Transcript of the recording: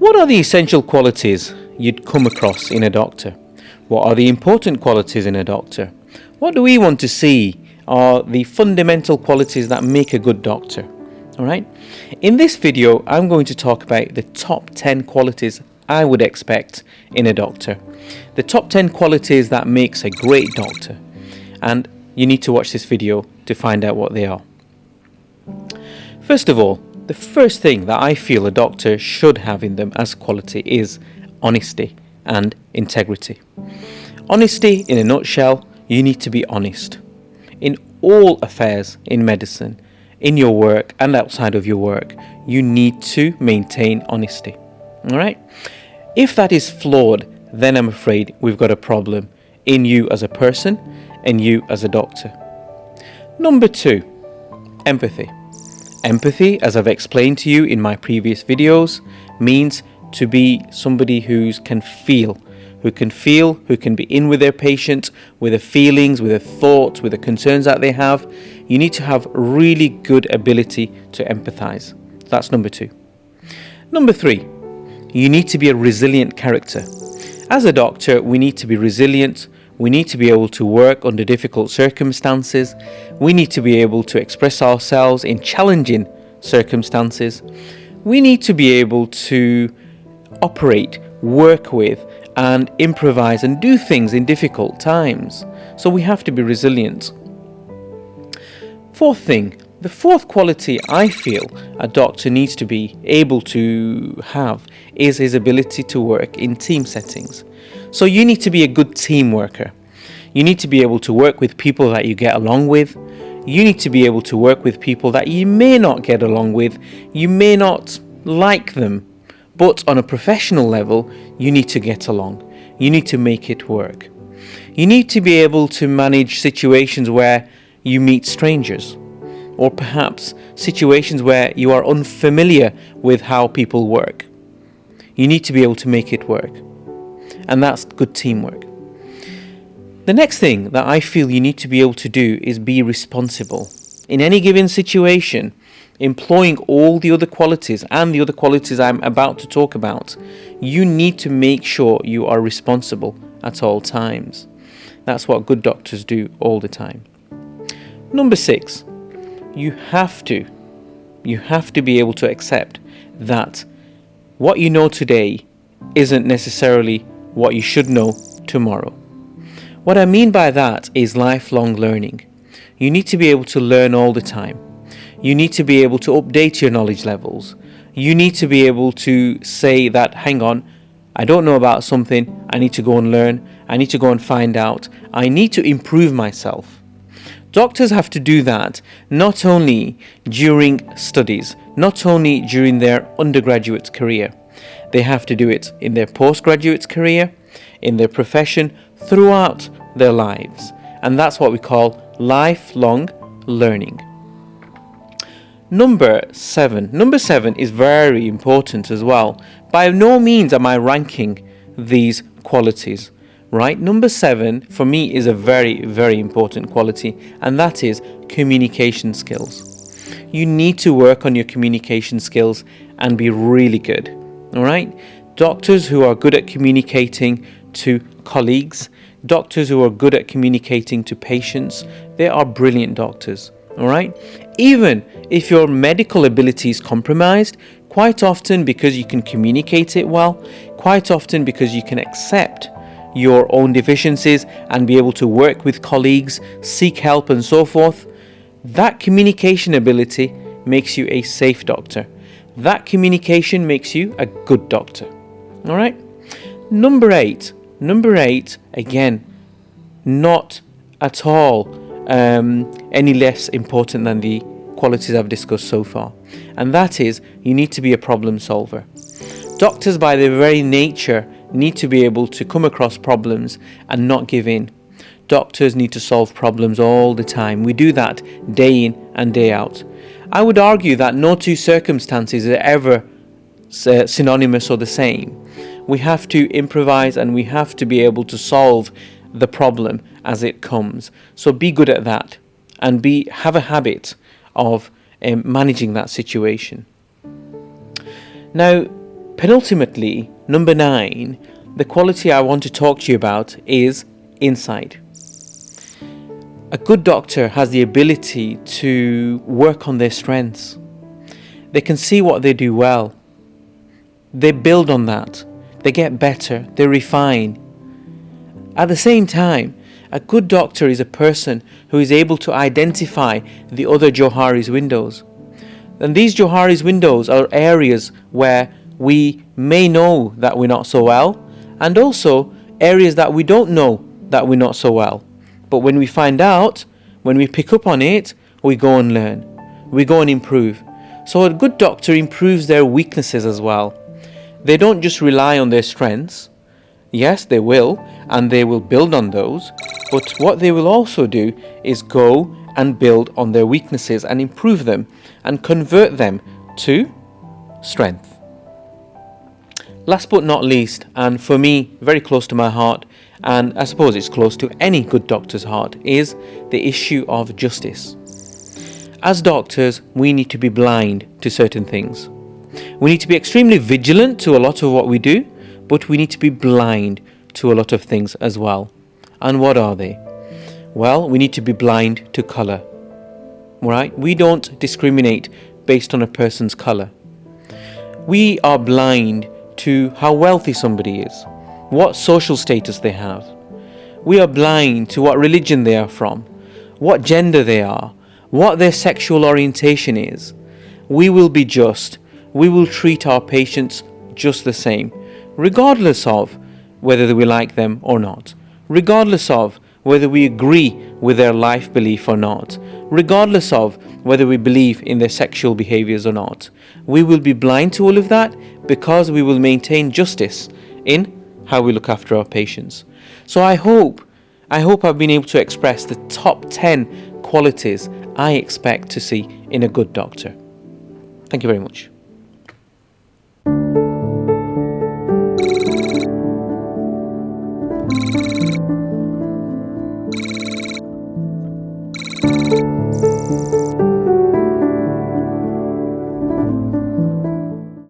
What are the essential qualities you'd come across in a doctor? What are the important qualities in a doctor? What do we want to see are the fundamental qualities that make a good doctor? Alright? In this video, I'm going to talk about the top 10 qualities I would expect in a doctor. The top 10 qualities that makes a great doctor. And you need to watch this video to find out what they are. First of all, the first thing that I feel a doctor should have in them as quality is honesty and integrity. Honesty, in a nutshell, you need to be honest. In all affairs in medicine, in your work and outside of your work, you need to maintain honesty. Alright? If that is flawed, then I'm afraid we've got a problem in you as a person and you as a doctor. Number 2, empathy. Empathy, as I've explained to you in my previous videos, means to be somebody who can feel, who can be in with their patient, with their feelings, with their thoughts, with the concerns that they have. You need to have really good ability to empathize. That's number 2. Number 3, you need to be a resilient character. As a doctor, we need to be resilient. We need to be able to work under difficult circumstances. We need to be able to express ourselves in challenging circumstances. We need to be able to operate, work with, and improvise and do things in difficult times. So we have to be resilient. Fourth thing, the fourth quality I feel a doctor needs to be able to have is his ability to work in team settings. So you need to be a good team worker. You need to be able to work with people that you get along with. You need to be able to work with people that you may not get along with. You may not like them. But on a professional level, you need to get along. You need to make it work. You need to be able to manage situations where you meet strangers, or perhaps situations where you are unfamiliar with how people work. You need to be able to make it work. And that's good teamwork. The next thing that I feel you need to be able to do is be responsible. In any given situation, employing all the other qualities and the other qualities I'm about to talk about, you need to make sure you are responsible at all times. That's what good doctors do all the time. Number 6, you have to be able to accept that what you know today isn't necessarily what you should know tomorrow. What I mean by that is lifelong learning. You need to be able to learn all the time. You need to be able to update your knowledge levels. You need to be able to say that, hang on, I don't know about something, I need to go and learn, I need to go and find out, I need to improve myself. Doctors have to do that not only during studies, not only during their undergraduate career. They have to do it in their postgraduate career, in their profession, throughout their lives. And that's what we call lifelong learning. Number 7 is very important as well. By no means am I ranking these qualities, right? Number 7 for me is a very, very important quality, and that is communication skills. You need to work on your communication skills and be really good, all right? Doctors who are good at communicating to colleagues, doctors who are good at communicating to patients, they are brilliant doctors, all right? Even if your medical ability is compromised, quite often because you can communicate it well, quite often because you can accept your own deficiencies and be able to work with colleagues, seek help and so forth, that communication ability makes you a safe doctor. That communication makes you a good doctor. All right? Number 8, again, not at all any less important than the qualities I've discussed so far. And that is, you need to be a problem solver. Doctors, by their very nature, need to be able to come across problems and not give in. Doctors need to solve problems all the time. We do that day in and day out. I would argue that no two circumstances are ever synonymous or the same. We have to improvise and we have to be able to solve the problem as it comes. So be good at that and have a habit of managing that situation. Now, Penultimately, number 9, the quality I want to talk to you about is insight. A good doctor has the ability to work on their strengths. They can see what they do well. They build on that. They get better. They refine. At the same time, a good doctor is a person who is able to identify the other Johari's windows. And these Johari's windows are areas where we may know that we're not so well, and also areas that we don't know that we're not so well. But when we find out, when we pick up on it, we go and learn. We go and improve. So a good doctor improves their weaknesses as well. They don't just rely on their strengths. Yes, they will, and they will build on those. But what they will also do is go and build on their weaknesses and improve them and convert them to strength. Last but not least, and for me, very close to my heart, and I suppose it's close to any good doctor's heart, is the issue of justice. As doctors, we need to be blind to certain things. We need to be extremely vigilant to a lot of what we do, but we need to be blind to a lot of things as well. And what are they? Well, we need to be blind to colour. Right? We don't discriminate based on a person's colour. We are blind to how wealthy somebody is, what social status they have. We are blind to what religion they are from, what gender they are, what their sexual orientation is. We will be just. We will treat our patients just the same, regardless of whether we like them or not, regardless of whether we agree with their life belief or not, regardless of whether we believe in their sexual behaviors or not. We will be blind to all of that because we will maintain justice in how we look after our patients. So I hope I've been able to express the top 10 qualities I expect to see in a good doctor. Thank you very much.